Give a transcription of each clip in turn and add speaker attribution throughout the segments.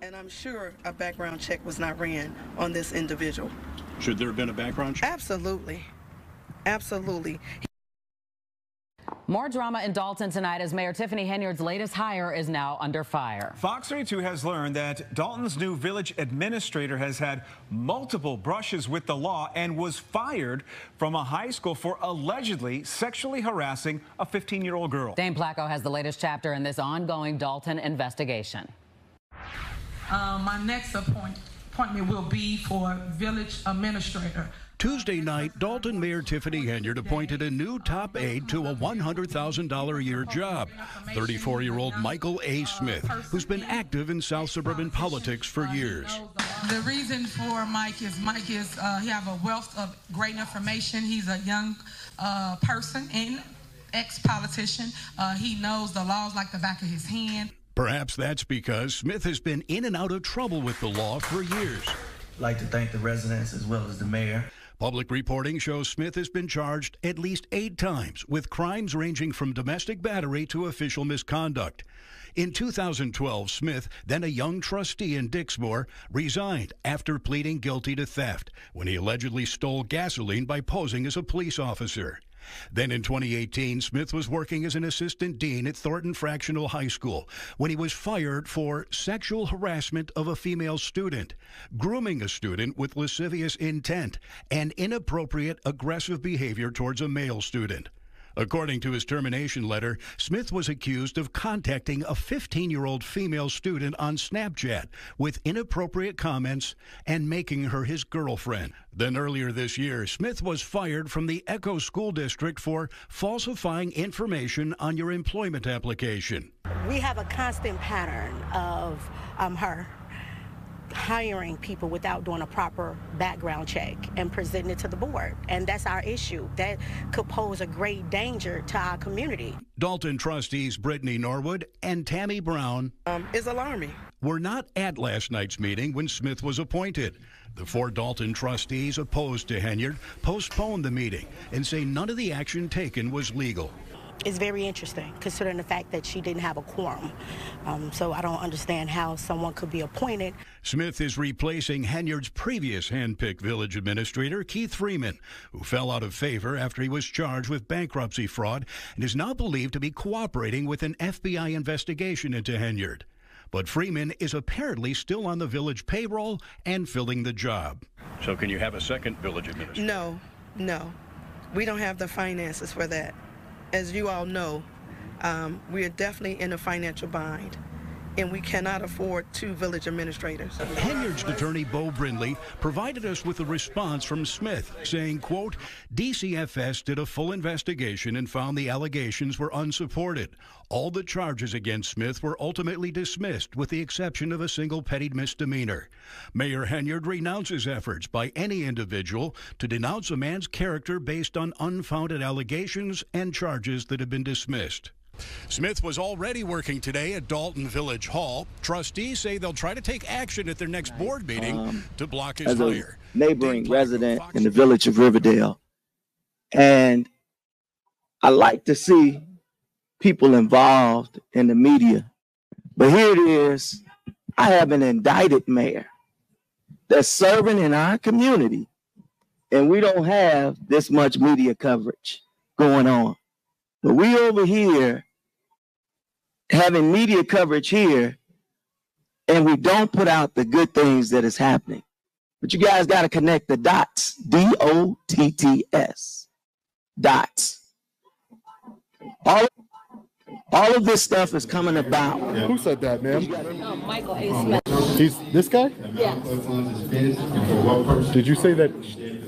Speaker 1: And I'm sure a background check was not ran on this individual.
Speaker 2: Should there have been a background check?
Speaker 1: Absolutely. Absolutely.
Speaker 3: More drama in Dalton tonight as Mayor Tiffany Henyard's latest hire is now under fire.
Speaker 4: Fox 32 has learned that Dalton's new village administrator has had multiple brushes with the law and was fired from a high school for allegedly sexually harassing a 15-year-old girl.
Speaker 3: Dane Placco has the latest chapter in this ongoing Dalton investigation.
Speaker 5: My next appointment will be for village administrator.
Speaker 6: Tuesday night, Dalton Mayor Tiffany Henyard appointed a new top aide to a $100,000 a year job, 34-year-old Michael A. Smith, who's been active in South suburban politics for years.
Speaker 5: The reason for Mike is he have a wealth of great information. He's a young person and ex-politician. He knows the laws like the back of his hand.
Speaker 6: Perhaps that's because Smith has been in and out of trouble with the law for years.
Speaker 7: I'd like to thank the residents as well as the mayor.
Speaker 6: Public reporting shows Smith has been charged at least 8 times with crimes ranging from domestic battery to official misconduct. In 2012, Smith, then a young trustee in Dixmoor, resigned after pleading guilty to theft when he allegedly stole gasoline by posing as a police officer. Then in 2018, Smith was working as an assistant dean at Thornton Fractional High School when he was fired for sexual harassment of a female student, grooming a student with lascivious intent, and inappropriate aggressive behavior towards a male student. According to his termination letter, Smith was accused of contacting a 15-year-old female student on Snapchat with inappropriate comments and making her his girlfriend. Then earlier this year, Smith was fired from the Echo School District for falsifying information on your employment application.
Speaker 8: We have a constant pattern of her hiring people without doing a proper background check and presenting it to the board. And that's our issue. That could pose a great danger to our community.
Speaker 6: Dalton trustees Brittany Norwood and Tammy Brown
Speaker 1: is alarming.
Speaker 6: Were not at last night's meeting when Smith was appointed. The 4 Dalton trustees opposed to Henyard postponed the meeting and say none of the action taken was legal.
Speaker 8: It's very interesting, considering the fact that she didn't have a quorum. So I don't understand how someone could be appointed.
Speaker 6: Smith is replacing Henyard's previous hand-picked village administrator, Keith Freeman, who fell out of favor after he was charged with bankruptcy fraud and is now believed to be cooperating with an FBI investigation into Henyard. But Freeman is apparently still on the village payroll and filling the job.
Speaker 2: So can you have a second village administrator?
Speaker 1: No. We don't have the finances for that. As you all know, we are definitely in a financial bind, and we cannot afford 2 village administrators.
Speaker 6: Henyard's attorney, Bo Brindley, provided us with a response from Smith, saying, quote, DCFS did a full investigation and found the allegations were unsupported. All the charges against Smith were ultimately dismissed, with the exception of a single petty misdemeanor. Mayor Henyard renounces efforts by any individual to denounce a man's character based on unfounded allegations and charges that have been dismissed. Smith was already working today at Dalton Village Hall. Trustees say they'll try to take action at their next board meeting to block his hire.
Speaker 7: As a neighboring resident in the village of Riverdale, and I like to see people involved in the media, but here it is. I have an indicted mayor that's serving in our community, and we don't have this much media coverage going on. But we over here having media coverage here, and we don't put out the good things that is happening. But you guys got to connect the dots, D-O-T-T-S, dots. All of this stuff is coming about.
Speaker 9: Who said that, ma'am?
Speaker 8: Michael A. Smith.
Speaker 9: He's this guy?
Speaker 8: Yeah.
Speaker 9: Did you say that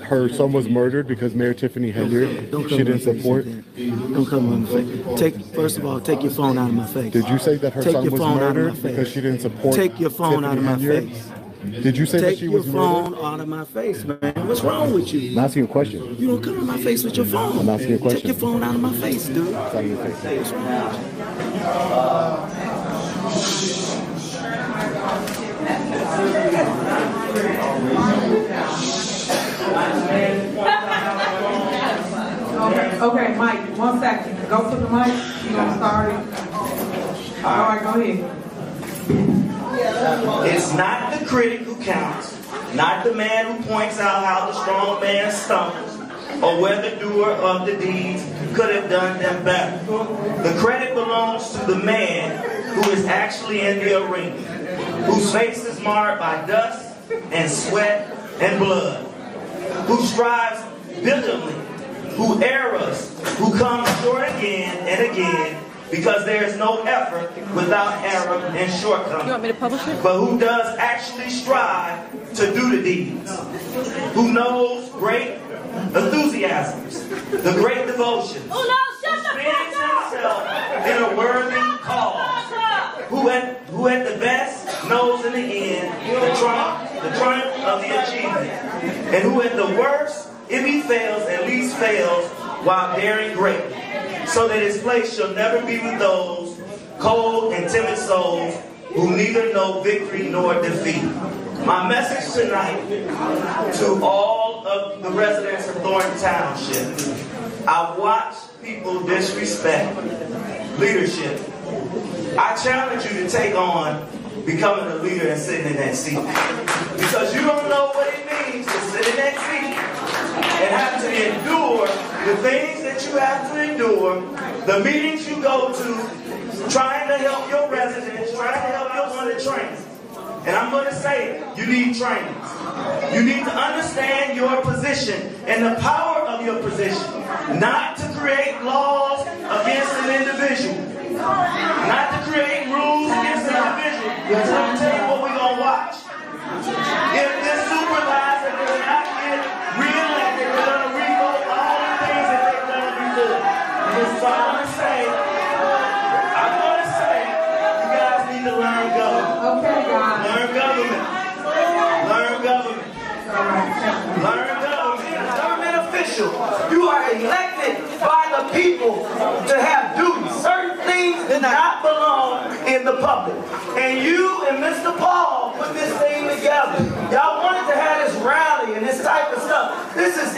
Speaker 9: her son was murdered because Mayor Tiffany Henyard she didn't support?
Speaker 7: Don't come on my face. First of all, take your phone out of my face.
Speaker 9: Did you say that her son was murdered because she didn't support?
Speaker 7: Take your phone out of my face.
Speaker 9: Did you say that she was murdered?
Speaker 7: Take your phone out of my face, man. What's wrong with you?
Speaker 9: I'm asking you a question.
Speaker 7: You don't come in my face with your phone.
Speaker 9: I'm asking you a question.
Speaker 7: Take your phone out of my face, dude.
Speaker 9: Out of your face.
Speaker 7: Hey, what's wrong with you?
Speaker 5: Okay, Mike, 1 second. Go to the mic. You're going to start it. All right, go ahead.
Speaker 7: It's not the critic who counts, not the man who points out how the strong man stumbles, or whether the doer of the deeds could have done them better. The credit belongs to the man who is actually in the arena, whose face is marred by dust and sweat and blood, who strives diligently, who errs, who comes short again and again, because there is no effort without error and shortcoming.
Speaker 10: You want me to publish it?
Speaker 7: But who does actually strive to do the deeds, who knows great enthusiasms, the great devotions, who spends himself in a worthy cause, who at the best knows in the end the triumph of the achievement, and who at the worst, if he fails, at least fails while daring greatly, so that his place shall never be with those cold and timid souls who neither know victory nor defeat. My message tonight to all of the residents of Thornton Township: I've watched people disrespect leadership. I challenge you to take on becoming a leader and sitting in that seat, because you don't know what it means to sit in that seat and have to endure the things that you have to endure, the meetings you go to, trying to help your residents, trying to help your one to train. And I'm going to say it, you need training. You need to understand your position and the power of your position, not to create laws against an individual, not to create rules against an individual. Because I'm tell you what we're going to watch. If this supervisor does not get reelected, we're going to revoke all the things that they've done before. And this is what I'm going to say. I'm going to say, you guys need to learn government.
Speaker 5: Okay, God.
Speaker 7: Learn government. Learn government. Learn government. Government official. You are elected by the people to have duties. Certain things do not belong in the public. And you and Mr. Paul put this thing together. Y'all wanted to have this rally and this type of stuff. This is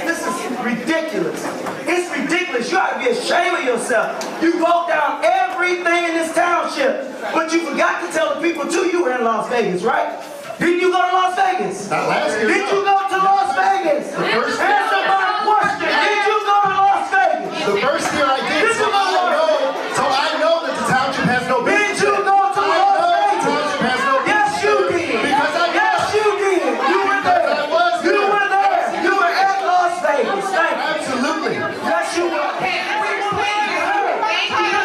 Speaker 7: ridiculous. It's ridiculous. You ought to be ashamed of yourself. You broke down everything in this township, but you forgot to tell the people too you were in Las Vegas, right? Didn't you go to Las Vegas?
Speaker 9: Not last year.
Speaker 7: Did you go to Las Vegas? Answer my question. Did you go to Las Vegas?
Speaker 9: The first year I did, so I know that the township has no business.
Speaker 7: Did you go to Las Vegas?
Speaker 9: The township has no business.
Speaker 7: Yes, you did.
Speaker 9: Because I
Speaker 7: Yes, you did. You were there.
Speaker 9: I was there.
Speaker 7: You were there. You were at Las Vegas. Thank you.
Speaker 9: Absolutely.
Speaker 7: Yes, you were. Because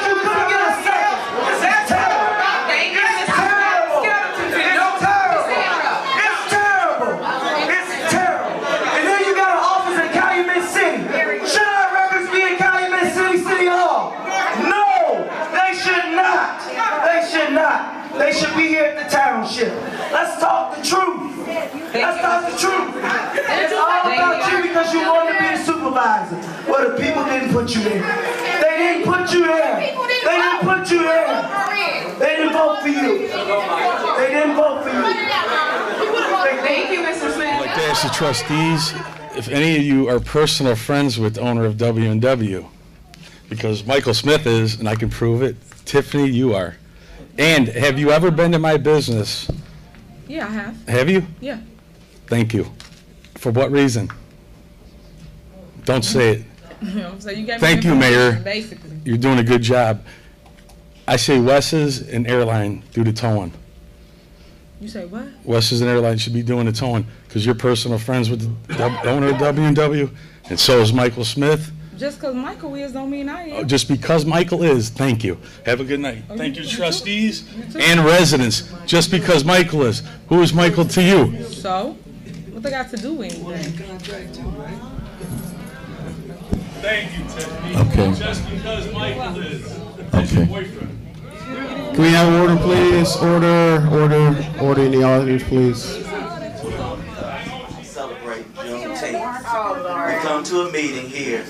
Speaker 7: you couldn't get a second. This is terrible. It's terrible. It's terrible. It's terrible. And then you got an office in Calumet City. Should our records be in Calumet City Hall? No, they should not. They should not. They should be here at the township. Let's talk the truth. Let's talk the truth. It's all about you because you wanted to be a supervisor. Well, the people didn't put you there. They didn't put you there. They didn't put you there. They didn't vote for you. They didn't vote for you.
Speaker 5: Thank you, Mr. Smith.
Speaker 11: I'd like to ask the trustees if any of you are personal friends with the owner of W&W, because Michael Smith is, and I can prove it. Tiffany, you are. And have you ever been to my business?
Speaker 5: Yeah, I have.
Speaker 11: Have you?
Speaker 5: Yeah.
Speaker 11: Thank you. For what reason? Don't say it.
Speaker 5: So you gave
Speaker 11: Thank
Speaker 5: me
Speaker 11: you, Mayor.
Speaker 5: basically.
Speaker 11: You're doing a good job. I say Wes's and Airline do the towing.
Speaker 5: You say what?
Speaker 11: Wes's and Airline should be doing the towing because you're personal friends with the owner of W&W, and so is Michael Smith.
Speaker 5: Just because Michael is don't mean I am.
Speaker 11: Just because Michael is, thank you. Have a good night. Thank you, trustees and residents. Just because Michael is. Who is Michael to you?
Speaker 5: So, what they got to do with anything?
Speaker 11: Thank you, Tiffany.
Speaker 9: Okay.
Speaker 11: Just because Michael is.
Speaker 9: Okay.
Speaker 11: Boyfriend.
Speaker 9: Can we have order, please? Order in the audience, please.
Speaker 7: Celebrate Juneteenth. We come to a meeting here,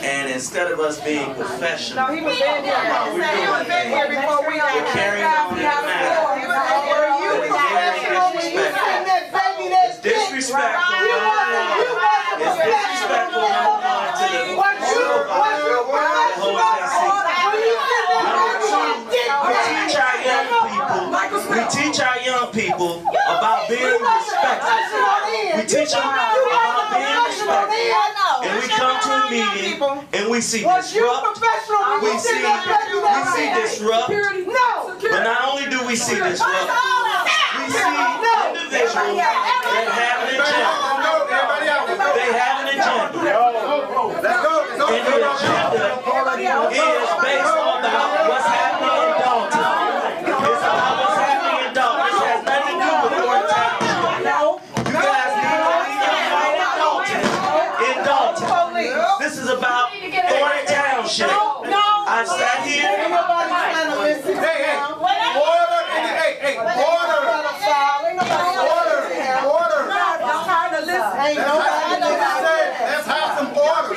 Speaker 7: and instead of us being professional, we're doing things. We're carrying on in the matter. It's disrespectful. It's disrespectful to the we teach our young people about being respectful. We teach them about being respectful. And we come to a meeting and we see disrupt. We see disrupt. But not only do we see disrupt, we see individuals that have an agenda. They have an agenda. And the agenda is based on what's happening in Dalton. It's about what's happening in Dalton. This has nothing to do with Thornton Township. You guys need to leave your fight in Dalton. This is about Thornton Township. I sat here.
Speaker 10: Let's have some order.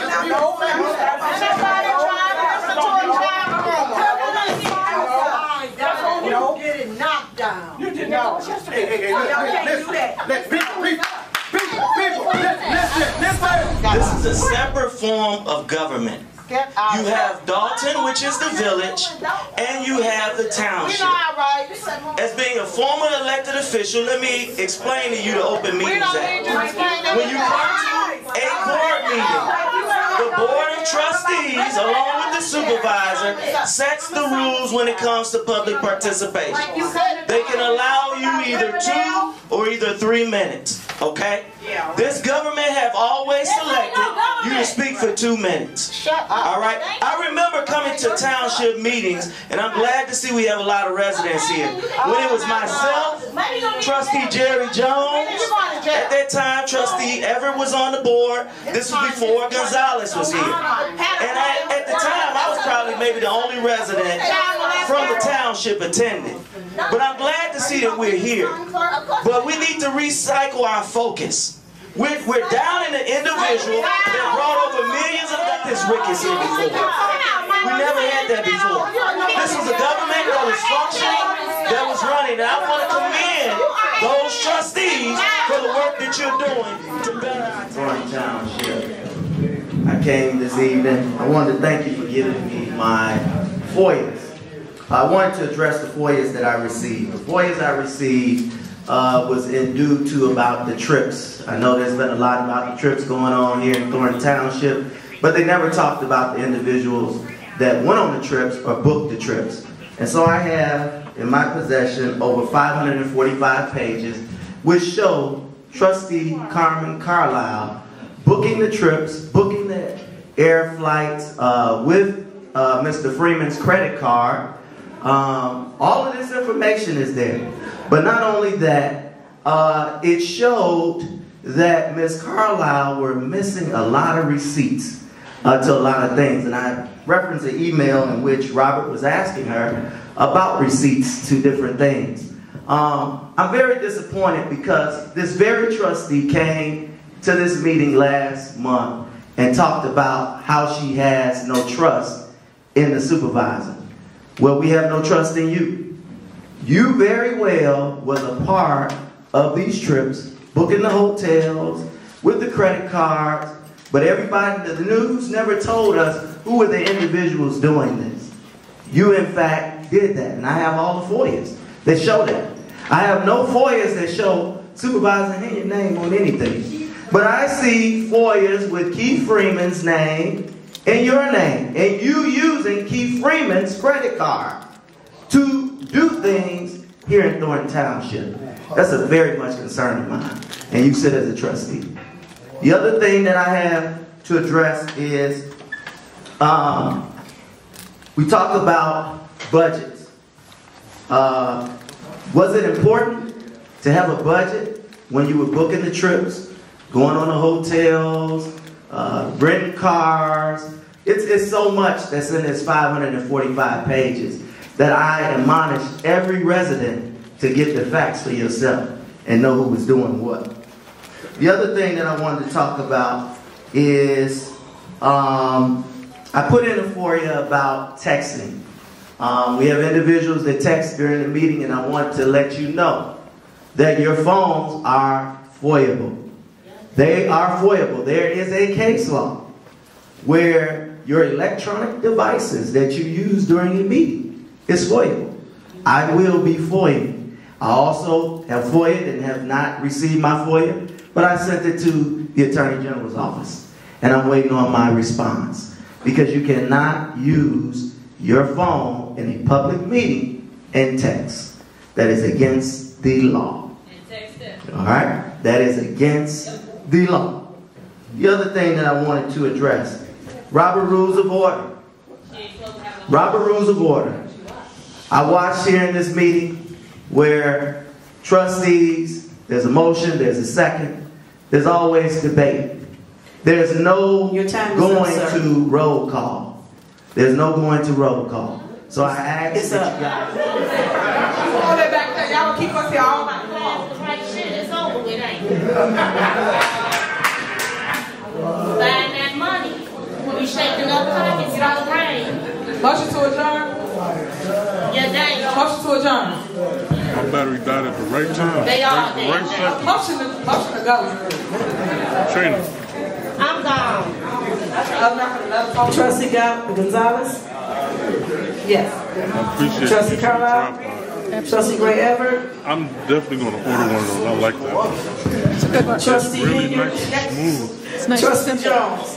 Speaker 10: Get it knocked down. You did not. Hey, listen.
Speaker 7: This is a separate form of government. You have Dalton, which is the village, and you have the township. As being a former elected official, let me explain to you the Open Meetings Act. When you come to a board meeting, the Board of Trustees, along with the supervisor, sets the rules when it comes to public participation. They can allow you either 2 or either 3 minutes, okay? This government have always selected you to speak for 2 minutes. All right? I remember coming to township meetings, and I'm glad to see we have a lot of residents here. When it was myself, Trustee Jerry Jones, at that time, Trustee Everett was on the board. This was before Gonzalez was here. And at the time, I was probably maybe the only resident from the township attending. But I'm glad to see that we're here. But we need to recycle our focus. We're down in the individual that brought over millions of dollars. Ricketts here before. We never had that before. This was a government that was functioning, that was running. And I want to commend those trustees for the work that you're doing to better our township. I came this evening. I wanted to thank you for giving me my FOIAs. I wanted to address the FOIAs that I received. The FOIAs I received was due to about the trips. I know there's been a lot about the trips going on here in Thornton Township, but they never talked about the individuals that went on the trips or booked the trips. And so I have in my possession over 545 pages, which show Trustee Carmen Carlisle booking the trips, booking the air flights with Mr. Freeman's credit card. All of this information is there. But not only that, it showed that Ms. Carlisle were missing a lot of receipts to a lot of things. And I referenced an email in which Robert was asking her about receipts to different things. I'm very disappointed because this very trustee came to this meeting last month and talked about how she has no trust in the supervisor. Well, we have no trust in you. You very well was a part of these trips, booking the hotels, with the credit cards, but everybody, the news never told us who were the individuals doing this. You, in fact, did that, and I have all the FOIAs that show that. I have no FOIAs that show Supervisor Henyard's name on anything, but I see FOIAs with Keith Freeman's name and your name, and you using Keith Freeman's credit card to do things here in Thornton Township. That's a very much concern of mine, and you sit as a trustee. The other thing that I have to address is we talk about budgets. Was it important to have a budget when you were booking the trips, going on the hotels, renting cars? It's so much that's in this 545 pages that I admonish every resident to get the facts for yourself and know who was doing what. The other thing that I wanted to talk about is I put in a FOIA about texting. We have individuals that text during the meeting, and I want to let you know that your phones are FOIAble. They are FOIAble. There is a case law where your electronic devices that you use during your meeting is FOIAble. I will be FOIAing. I also have FOIA'd and have not received my FOIA, but I sent it to the Attorney General's office, and I'm waiting on my response. Because you cannot use your phone in a public meeting and text. That is against the law. All right? That is against the law. The other thing that I wanted to address, Robert Rules of Order. Robert Rules of Order. I watched here in this meeting where trustees, there's a motion, there's a second, there's always debate. There's no going to roll call. There's no going to roll call. So I asked that you guys.
Speaker 5: Hold it back there. Y'all keep us here all night.
Speaker 10: It's over with, ain't it? Buying that money. We shaking up pockets in the rain.
Speaker 5: Motion to adjourn.
Speaker 10: Yeah, dang.
Speaker 5: Motion to adjourn.
Speaker 9: My battery died at the right time.
Speaker 10: They all did.
Speaker 5: Motion to go.
Speaker 9: Trina.
Speaker 10: I'm gone.
Speaker 12: Trustee Gonzalez? Yes.
Speaker 9: I appreciate
Speaker 12: Trustee Carlisle? Trustee Gray Everett?
Speaker 9: I'm definitely going to order one of those. I like that.
Speaker 12: Trustee
Speaker 9: Really
Speaker 12: Henyard?
Speaker 9: nice and smooth.
Speaker 12: Trustee Jones?